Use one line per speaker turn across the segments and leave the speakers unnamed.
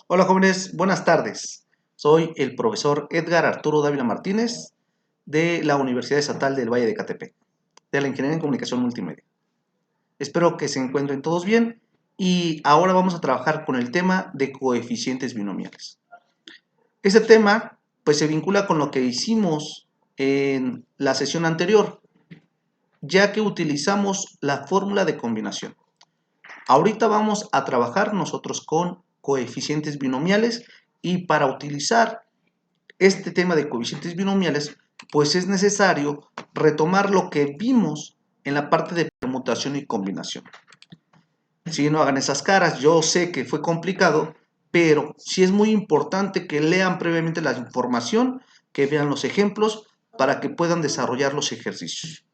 Hola jóvenes, buenas tardes. Soy el profesor Edgar Arturo Dávila Martínez de la Universidad Estatal del Valle de Ecatepec, de la Ingeniería en Comunicación Multimedia. Espero que se encuentren todos bien y ahora vamos a trabajar con el tema de coeficientes binomiales. Este tema pues se vincula con lo que hicimos en la sesión anterior, ya que utilizamos la fórmula de combinación. Ahorita vamos a trabajar nosotros con coeficientes binomiales y para utilizar este tema de coeficientes binomiales, pues es necesario retomar lo que vimos en la parte de permutación y combinación. Si no hagan esas caras, yo sé que fue complicado, pero sí es muy importante que lean previamente la información, que vean los ejemplos para que puedan desarrollar los ejercicios.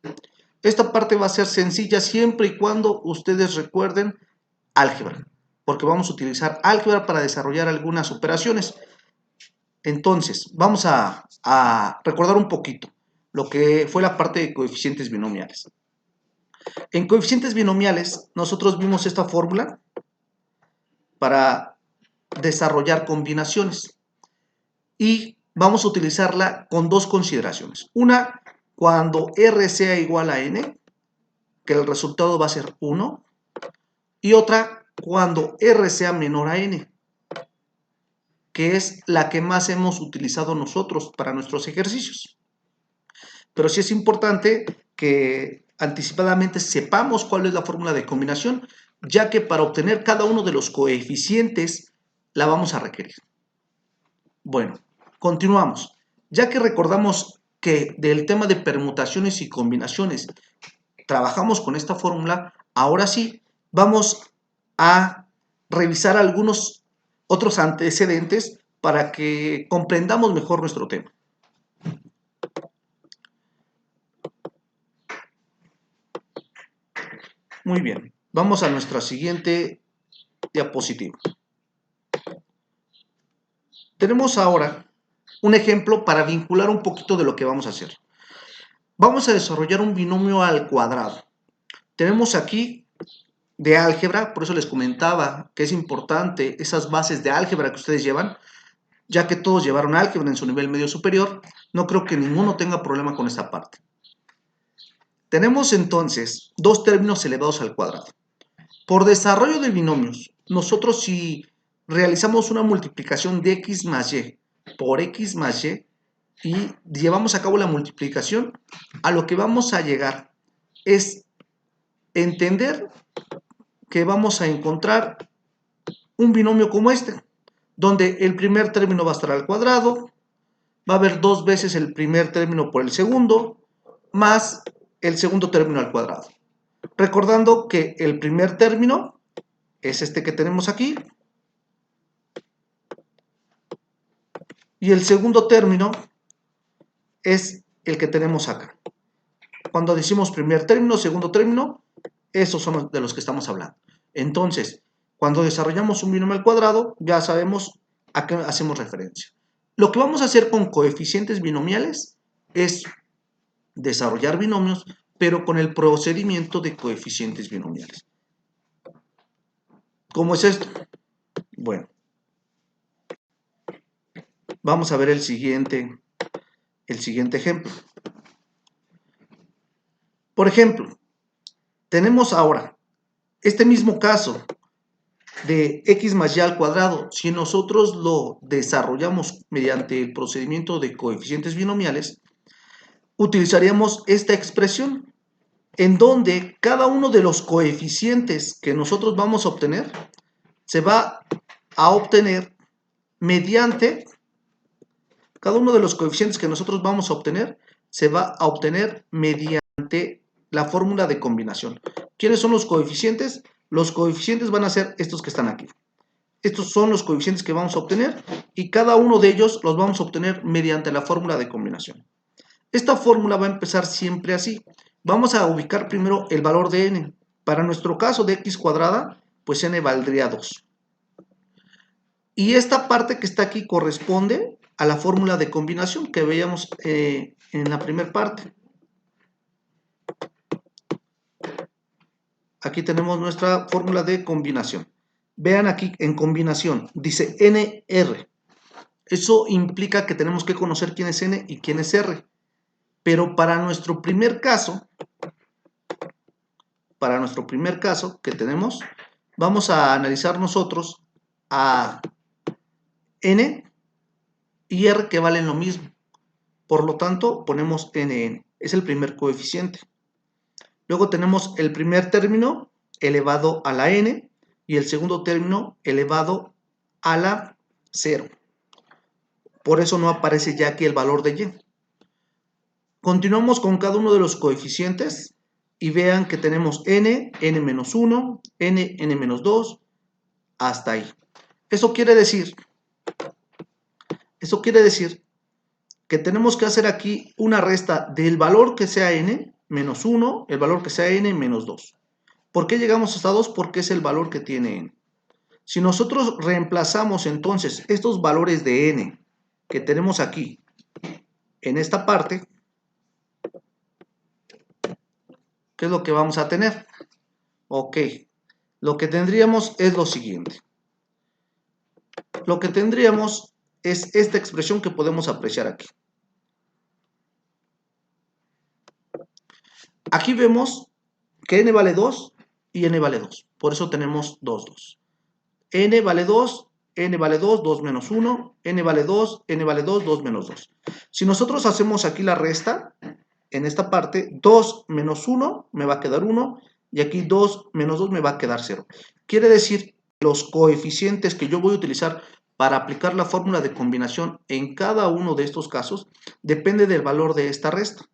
Esta parte va a ser sencilla siempre y cuando ustedes recuerden álgebra, porque vamos a utilizar álgebra para desarrollar algunas operaciones. Entonces, vamos a recordar un poquito lo que fue la parte de coeficientes binomiales. En coeficientes binomiales, nosotros vimos esta fórmula para desarrollar combinaciones y vamos a utilizarla con dos consideraciones. Una, cuando R sea igual a N, que el resultado va a ser 1, y otra, cuando R sea menor a N, que es la que más hemos utilizado nosotros para nuestros ejercicios. Pero sí es importante que anticipadamente sepamos cuál es la fórmula de combinación, ya que para obtener cada uno de los coeficientes la vamos a requerir. Bueno, continuamos. Ya que recordamos que del tema de permutaciones y combinaciones trabajamos con esta fórmula, ahora sí vamos a revisar algunos otros antecedentes para que comprendamos mejor nuestro tema. Muy bien, vamos a nuestra siguiente diapositiva. Tenemos ahora un ejemplo para vincular un poquito de lo que vamos a hacer. Vamos a desarrollar un binomio al cuadrado. Tenemos aquí de álgebra, por eso les comentaba que es importante esas bases de álgebra que ustedes llevan, ya que todos llevaron álgebra en su nivel medio superior, no creo que ninguno tenga problema con esta parte. Tenemos entonces dos términos elevados al cuadrado. Por desarrollo de binomios, nosotros si realizamos una multiplicación de x más y por x más y llevamos a cabo la multiplicación, a lo que vamos a llegar es entender que vamos a encontrar un binomio como este, donde el primer término va a estar al cuadrado, va a haber dos veces el primer término por el segundo, más el segundo término al cuadrado. Recordando que el primer término es este que tenemos aquí, y el segundo término es el que tenemos acá. Cuando decimos primer término, segundo término, esos son de los que estamos hablando. Entonces, cuando desarrollamos un binomio al cuadrado, ya sabemos a qué hacemos referencia. Lo que vamos a hacer con coeficientes binomiales es desarrollar binomios, pero con el procedimiento de coeficientes binomiales. ¿Cómo es esto? Bueno, vamos a ver el siguiente ejemplo. Por ejemplo, tenemos ahora este mismo caso de x más y al cuadrado. Si nosotros lo desarrollamos mediante el procedimiento de coeficientes binomiales, utilizaríamos esta expresión en donde cada uno de los coeficientes que nosotros vamos a obtener se va a obtener mediante, cada uno de los coeficientes que nosotros vamos a obtener se va a obtener mediante la fórmula de combinación. ¿Quiénes son los coeficientes? Los coeficientes van a ser estos que están aquí. Estos son los coeficientes que vamos a obtener y cada uno de ellos los vamos a obtener mediante la fórmula de combinación. Esta fórmula va a empezar siempre así. Vamos a ubicar primero el valor de n. Para nuestro caso de x cuadrada, pues n valdría 2. Y esta parte que está aquí corresponde a la fórmula de combinación que veíamos en la primera parte. Aquí tenemos nuestra fórmula de combinación. Vean aquí en combinación, dice NR. Eso implica que tenemos que conocer quién es N y quién es R. Pero para nuestro primer caso que tenemos, vamos a analizar nosotros a N y R que valen lo mismo. Por lo tanto, ponemos NN. Es el primer coeficiente. Luego tenemos el primer término elevado a la N y el segundo término elevado a la 0. Por eso no aparece ya aquí el valor de Y. Continuamos con cada uno de los coeficientes y vean que tenemos N, N-1, N, N-2, hasta ahí. Eso quiere decir que tenemos que hacer aquí una resta del valor que sea N, menos 1, el valor que sea N, menos 2. ¿Por qué llegamos hasta 2? Porque es el valor que tiene N. Si nosotros reemplazamos entonces estos valores de N que tenemos aquí en esta parte, ¿qué es lo que vamos a tener? Ok, lo que tendríamos es lo siguiente. Lo que tendríamos es esta expresión que podemos apreciar aquí. Aquí vemos que N vale 2 y N vale 2. Por eso tenemos 2, 2. N vale 2, N vale 2, 2 menos 1, N vale 2, N vale 2, 2 menos 2. Si nosotros hacemos aquí la resta, en esta parte, 2 menos 1 me va a quedar 1 y aquí 2 menos 2 me va a quedar 0. Quiere decir, los coeficientes que yo voy a utilizar para aplicar la fórmula de combinación en cada uno de estos casos depende del valor de esta resta.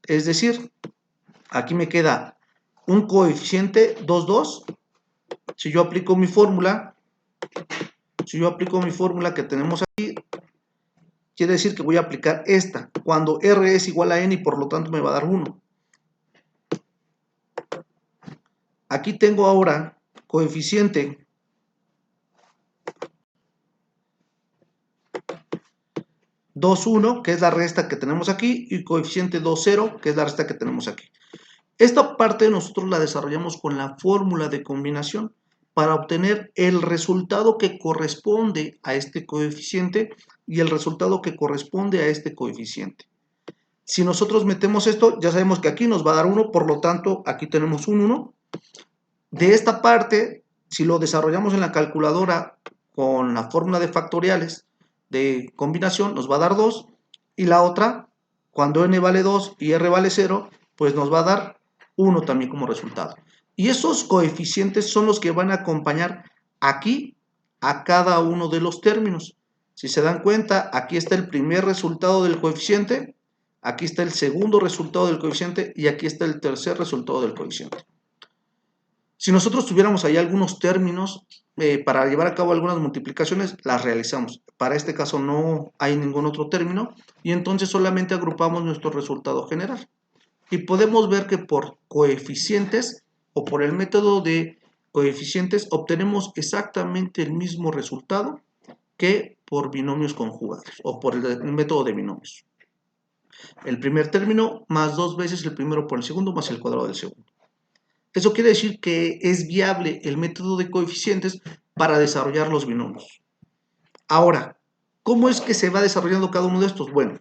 Es decir, aquí me queda un coeficiente 2, 2. Si yo aplico mi fórmula que tenemos aquí, quiere decir que voy a aplicar esta, cuando R es igual a N y por lo tanto me va a dar 1. Aquí tengo ahora coeficiente 2, 1, que es la resta que tenemos aquí, y coeficiente 2, 0, que es la resta que tenemos aquí. Esta parte nosotros la desarrollamos con la fórmula de combinación para obtener el resultado que corresponde a este coeficiente y el resultado que corresponde a este coeficiente. Si nosotros metemos esto, ya sabemos que aquí nos va a dar 1, por lo tanto aquí tenemos un 1. De esta parte, si lo desarrollamos en la calculadora con la fórmula de factoriales de combinación, nos va a dar 2. Y la otra, cuando n vale 2 y r vale 0, pues nos va a dar 1 también como resultado. Y esos coeficientes son los que van a acompañar aquí a cada uno de los términos. Si se dan cuenta, aquí está el primer resultado del coeficiente, aquí está el segundo resultado del coeficiente y aquí está el tercer resultado del coeficiente. Si nosotros tuviéramos ahí algunos términos para llevar a cabo algunas multiplicaciones, las realizamos. Para este caso no hay ningún otro término y entonces solamente agrupamos nuestro resultado general. Y podemos ver que por coeficientes o por el método de coeficientes obtenemos exactamente el mismo resultado que por binomios conjugados o por el método de binomios. El primer término más 2 veces el primero por el segundo más el cuadrado del segundo. Eso quiere decir que es viable el método de coeficientes para desarrollar los binomios. Ahora, ¿cómo es que se va desarrollando cada uno de estos? Bueno,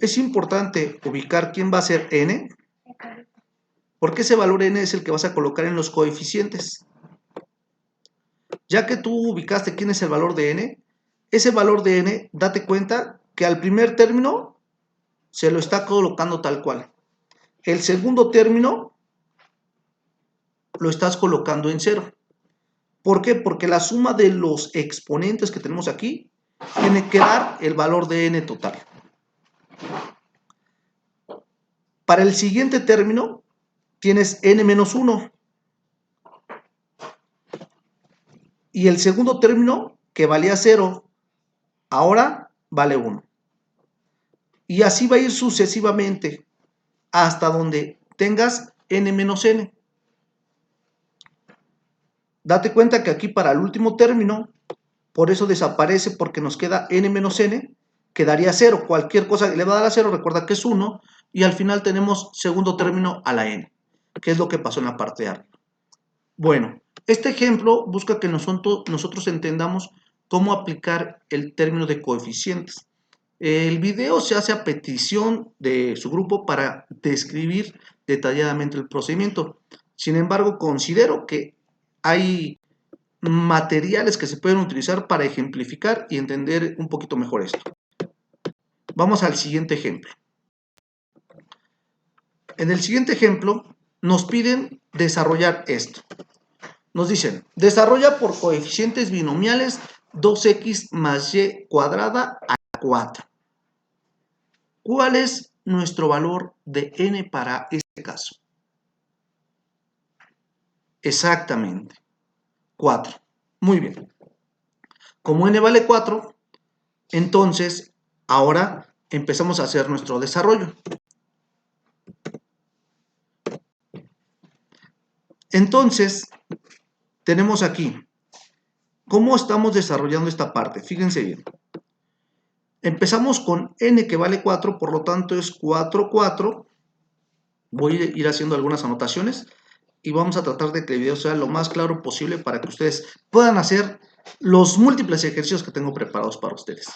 es importante ubicar quién va a ser n, porque ese valor n es el que vas a colocar en los coeficientes. Ya que tú ubicaste quién es el valor de n, ese valor de n, date cuenta que al primer término se lo está colocando tal cual. El segundo término lo estás colocando en 0. ¿Por qué? Porque la suma de los exponentes que tenemos aquí tiene que dar el valor de n total. Para el siguiente término tienes n menos 1. Y el segundo término, que valía 0, ahora vale 1. Y así va a ir sucesivamente hasta donde tengas n menos n. Date cuenta que aquí para el último término, por eso desaparece porque nos queda n menos n, quedaría 0. Cualquier cosa elevada a la 0, recuerda que es 1. Y al final tenemos segundo término a la n, que es lo que pasó en la parte de arriba. Bueno, Este ejemplo busca que nosotros entendamos cómo aplicar el término de coeficientes. El video se hace a petición de su grupo para describir detalladamente el procedimiento. Sin embargo, considero que hay materiales que se pueden utilizar para ejemplificar y entender un poquito mejor esto. Vamos al siguiente ejemplo. En el siguiente ejemplo nos piden desarrollar esto. Nos dicen, desarrolla por coeficientes binomiales 2x más y cuadrada a 4. ¿Cuál es nuestro valor de n para este caso? Exactamente, 4. Muy bien. Como n vale 4, entonces ahora empezamos a hacer nuestro desarrollo. Entonces, tenemos aquí, ¿cómo estamos desarrollando esta parte? Fíjense bien. Empezamos con n que vale 4, por lo tanto es 4, 4. Voy a ir haciendo algunas anotaciones y vamos a tratar de que el video sea lo más claro posible para que ustedes puedan hacer los múltiples ejercicios que tengo preparados para ustedes.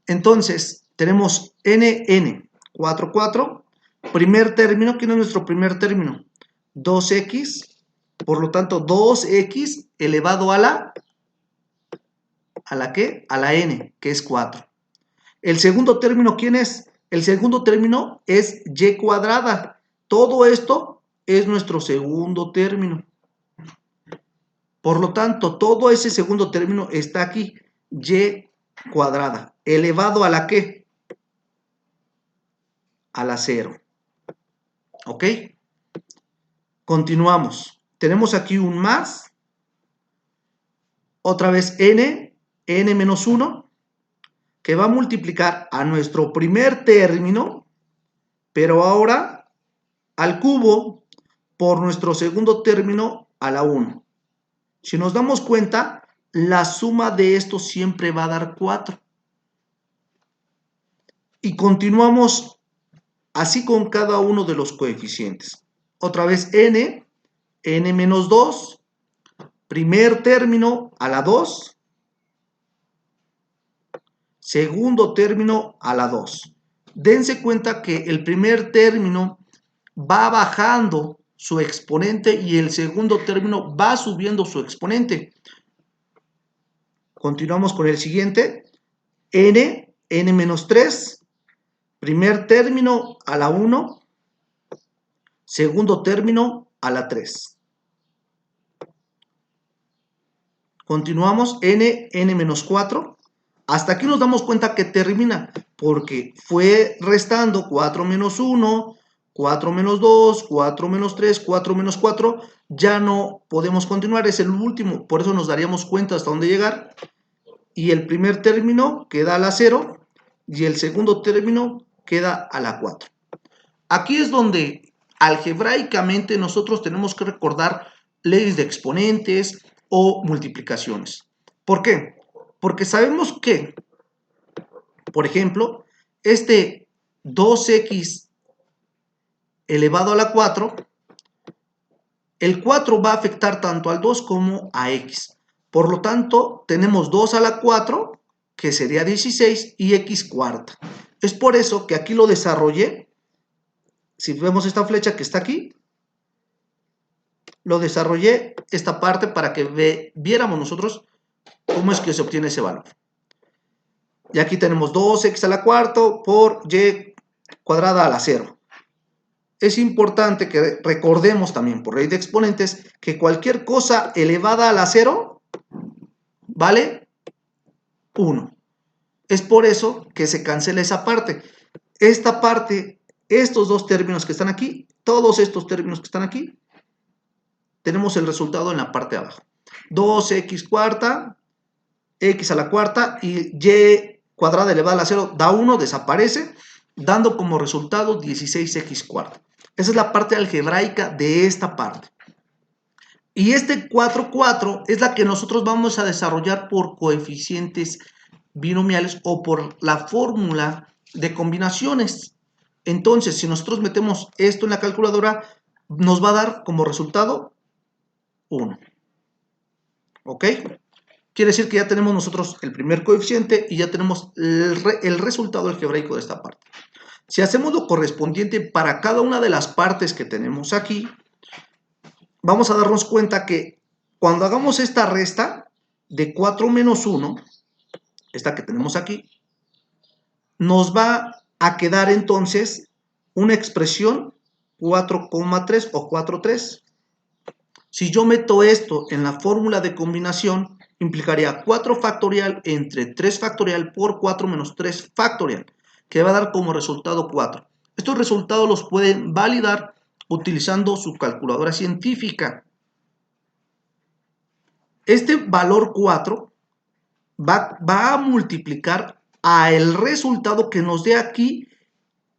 Entonces, tenemos n, 4, 4. Primer término, ¿quién es nuestro primer término? 2x, por lo tanto 2x elevado a la ¿qué? A la n, que es 4. El segundo término, ¿quién es? El segundo término es y cuadrada. Todo esto es nuestro segundo término. Por lo tanto, todo ese segundo término está aquí, y cuadrada, elevado a la ¿qué? A la 0. ¿Ok? Continuamos. Tenemos aquí un más. Otra vez n menos 1, que va a multiplicar a nuestro primer término, pero ahora al cubo por nuestro segundo término a la 1. Si nos damos cuenta, la suma de esto siempre va a dar 4. Y continuamos así con cada uno de los coeficientes. Otra vez n menos 2, primer término a la 2, segundo término a la 2. Dense cuenta que el primer término va bajando su exponente y el segundo término va subiendo su exponente. Continuamos con el siguiente. n menos 3, primer término a la 1, segundo término a la 3. Continuamos, n menos 4. Hasta aquí nos damos cuenta que termina, porque fue restando 4 menos 1, 4 menos 2, 4 menos 3, 4 menos 4. Ya no podemos continuar, es el último, por eso nos daríamos cuenta hasta dónde llegar. Y el primer término queda a la 0 y el segundo término queda a la 4. Aquí es donde algebraicamente nosotros tenemos que recordar leyes de exponentes o multiplicaciones. ¿Por qué? Porque sabemos que, por ejemplo, este 2x elevado a la 4, el 4 va a afectar tanto al 2 como a x. Por lo tanto, tenemos 2 a la 4, que sería 16, y x cuarta. Es por eso que aquí lo desarrollé. Si vemos esta flecha que está aquí, lo desarrollé esta parte para que viéramos nosotros cómo es que se obtiene ese valor. Y aquí tenemos 2x a la cuarta por y cuadrada a la 0. Es importante que recordemos también por ley de exponentes que cualquier cosa elevada a la 0 vale 1. Es por eso que se cancela esa parte. Esta parte, estos dos términos que están aquí, todos estos términos que están aquí, tenemos el resultado en la parte de abajo. 2x cuarta, x a la cuarta y y cuadrada elevada a la 0 da 1, desaparece, dando como resultado 16x cuarta. Esa es la parte algebraica de esta parte. Y este 4, 4 es la que nosotros vamos a desarrollar por coeficientes binomiales o por la fórmula de combinaciones. Entonces, si nosotros metemos esto en la calculadora, nos va a dar como resultado 1. ¿Ok? Quiere decir que ya tenemos nosotros el primer coeficiente y ya tenemos el resultado algebraico de esta parte. Si hacemos lo correspondiente para cada una de las partes que tenemos aquí, vamos a darnos cuenta que cuando hagamos esta resta de 4 menos 1, esta que tenemos aquí, nos va a quedar entonces una expresión 4,3 o 4,3. Si yo meto esto en la fórmula de combinación, implicaría 4 factorial entre 3 factorial por 4 menos 3 factorial, que va a dar como resultado 4. Estos resultados los pueden validar utilizando su calculadora científica. Este valor 4 va a multiplicar a el resultado que nos dé aquí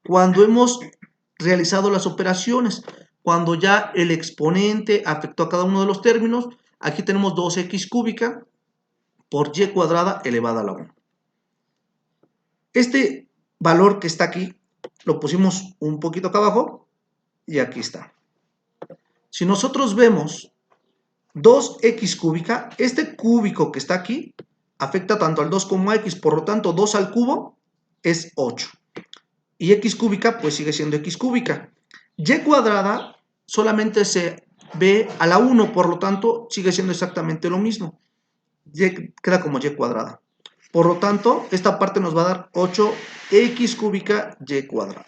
cuando hemos realizado las operaciones. Cuando ya el exponente afectó a cada uno de los términos, aquí tenemos 2x cúbica por y cuadrada elevada a la 1. Este valor que está aquí lo pusimos un poquito acá abajo y aquí está. Si nosotros vemos 2x cúbica, este cúbico que está aquí afecta tanto al 2 como a x, por lo tanto 2 al cubo es 8. Y x cúbica pues sigue siendo x cúbica. Y cuadrada solamente se ve a la 1, por lo tanto sigue siendo exactamente lo mismo. Y queda como y cuadrada. Por lo tanto, esta parte nos va a dar 8x cúbica y cuadrada.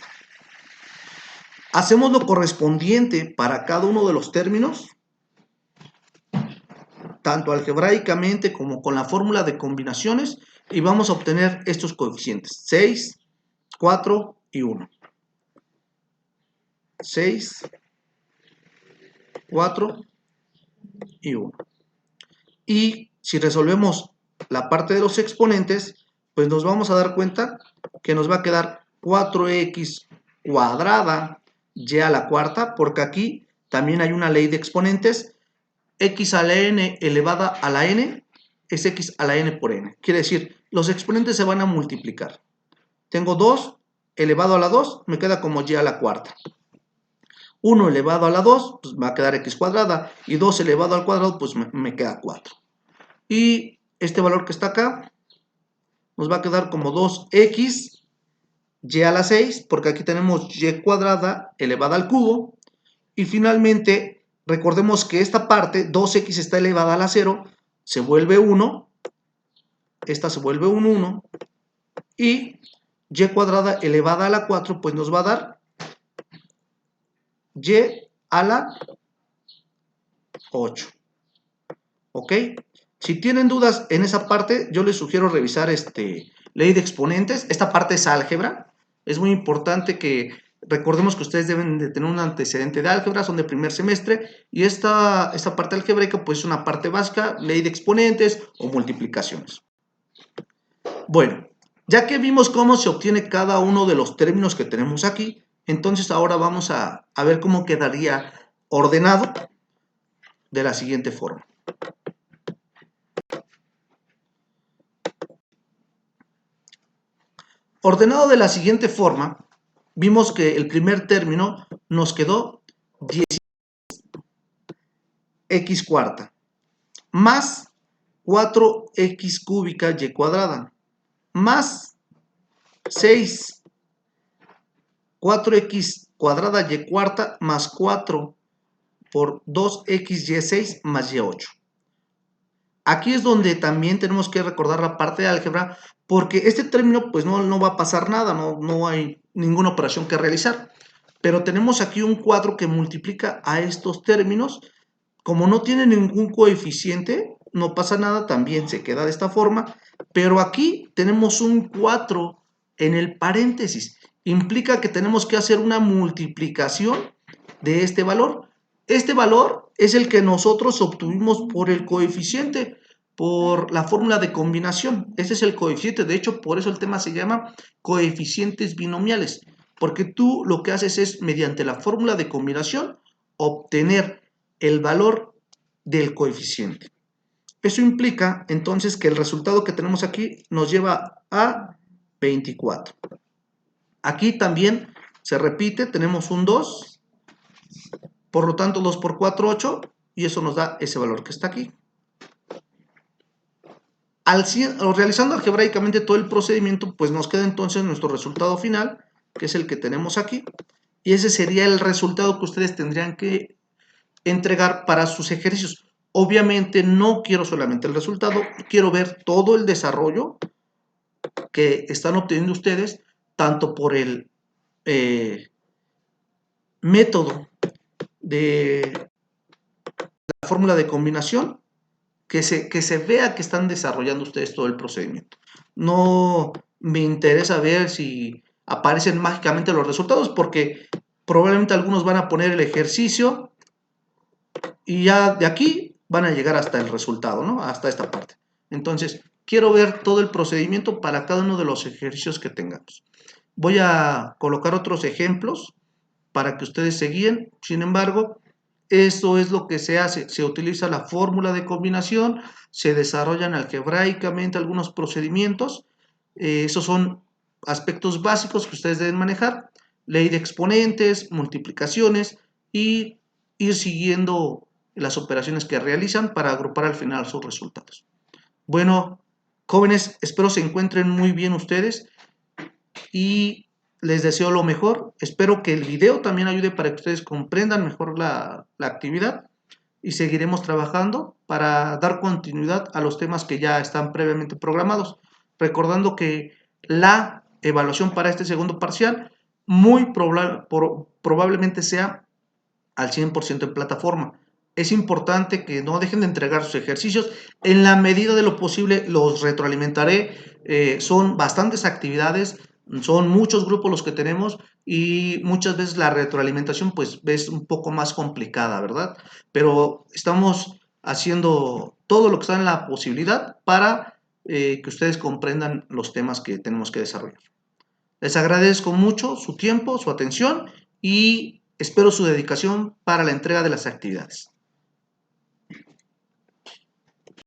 Hacemos lo correspondiente para cada uno de los términos, tanto algebraicamente como con la fórmula de combinaciones, y vamos a obtener estos coeficientes, 6, 4 y 1. 6, 4 y 1. Y si resolvemos la parte de los exponentes, pues nos vamos a dar cuenta que nos va a quedar 4x cuadrada y a la cuarta, porque aquí también hay una ley de exponentes. X a la n elevada a la n es x a la n por n. Quiere decir, los exponentes se van a multiplicar. Tengo 2 elevado a la 2, me queda como y a la cuarta. 1 elevado a la 2, pues me va a quedar x cuadrada. Y 2 elevado al cuadrado, pues me queda 4. Y este valor que está acá, nos va a quedar como 2x y a la 6, porque aquí tenemos y cuadrada elevada al cubo. Y finalmente, recordemos que esta parte, 2x está elevada a la 0, se vuelve 1. Esta se vuelve un 1. Y y cuadrada elevada a la 4, pues nos va a dar y a la 8. ¿Ok? Si tienen dudas en esa parte, yo les sugiero revisar ley de exponentes. Esta parte es álgebra. Es muy importante que recordemos que ustedes deben de tener un antecedente de álgebra, son de primer semestre, y esta parte algebraica pues es una parte básica, ley de exponentes o multiplicaciones. Bueno, ya que vimos cómo se obtiene cada uno de los términos que tenemos aquí, entonces ahora vamos a ver cómo quedaría ordenado de la siguiente forma. Ordenado de la siguiente forma, vimos que el primer término nos quedó 10x cuarta más 4x cúbica y cuadrada más 6 4x cuadrada y cuarta más 4 por 2x y6 más y8. Aquí es donde también tenemos que recordar la parte de álgebra, porque este término pues no va a pasar nada, no hay ninguna operación que realizar. Pero tenemos aquí un cuadro que multiplica a estos términos. Como no tiene ningún coeficiente, no pasa nada, también se queda de esta forma. Pero aquí tenemos un 4 en el paréntesis. Implica que tenemos que hacer una multiplicación de este valor. Este valor es el que nosotros obtuvimos por el coeficiente, por la fórmula de combinación. Ese es el coeficiente. De hecho, por eso el tema se llama coeficientes binomiales. Porque tú lo que haces es, mediante la fórmula de combinación, obtener el valor del coeficiente. Eso implica entonces que el resultado que tenemos aquí nos lleva a 24. Aquí también se repite, tenemos un 2, por lo tanto 2 por 4, 8, y eso nos da ese valor que está aquí. Realizando algebraicamente todo el procedimiento, pues nos queda entonces nuestro resultado final, que es el que tenemos aquí, y ese sería el resultado que ustedes tendrían que entregar para sus ejercicios. Obviamente no quiero solamente el resultado, quiero ver todo el desarrollo que están obteniendo ustedes, tanto por el método de la fórmula de combinación, que se vea que están desarrollando ustedes todo el procedimiento. No me interesa ver si aparecen mágicamente los resultados, porque probablemente algunos van a poner el ejercicio y ya de aquí van a llegar hasta el resultado, ¿no? Hasta esta parte. Entonces, quiero ver todo el procedimiento para cada uno de los ejercicios que tengamos. Voy a colocar otros ejemplos para que ustedes se guíen. Sin embargo, esto es lo que se hace. Se utiliza la fórmula de combinación, se desarrollan algebraicamente algunos procedimientos. Esos son aspectos básicos que ustedes deben manejar. Ley de exponentes, multiplicaciones y ir siguiendo las operaciones que realizan para agrupar al final sus resultados. Bueno, jóvenes, espero se encuentren muy bien ustedes y les deseo lo mejor. Espero que el video también ayude para que ustedes comprendan mejor la actividad y seguiremos trabajando para dar continuidad a los temas que ya están previamente programados. Recordando que la evaluación para este segundo parcial muy probablemente sea al 100% en plataforma. Es importante que no dejen de entregar sus ejercicios. En la medida de lo posible los retroalimentaré. Son bastantes actividades, son muchos grupos los que tenemos y muchas veces la retroalimentación pues es un poco más complicada, ¿verdad? Pero estamos haciendo todo lo que está en la posibilidad para que ustedes comprendan los temas que tenemos que desarrollar. Les agradezco mucho su tiempo, su atención y espero su dedicación para la entrega de las actividades.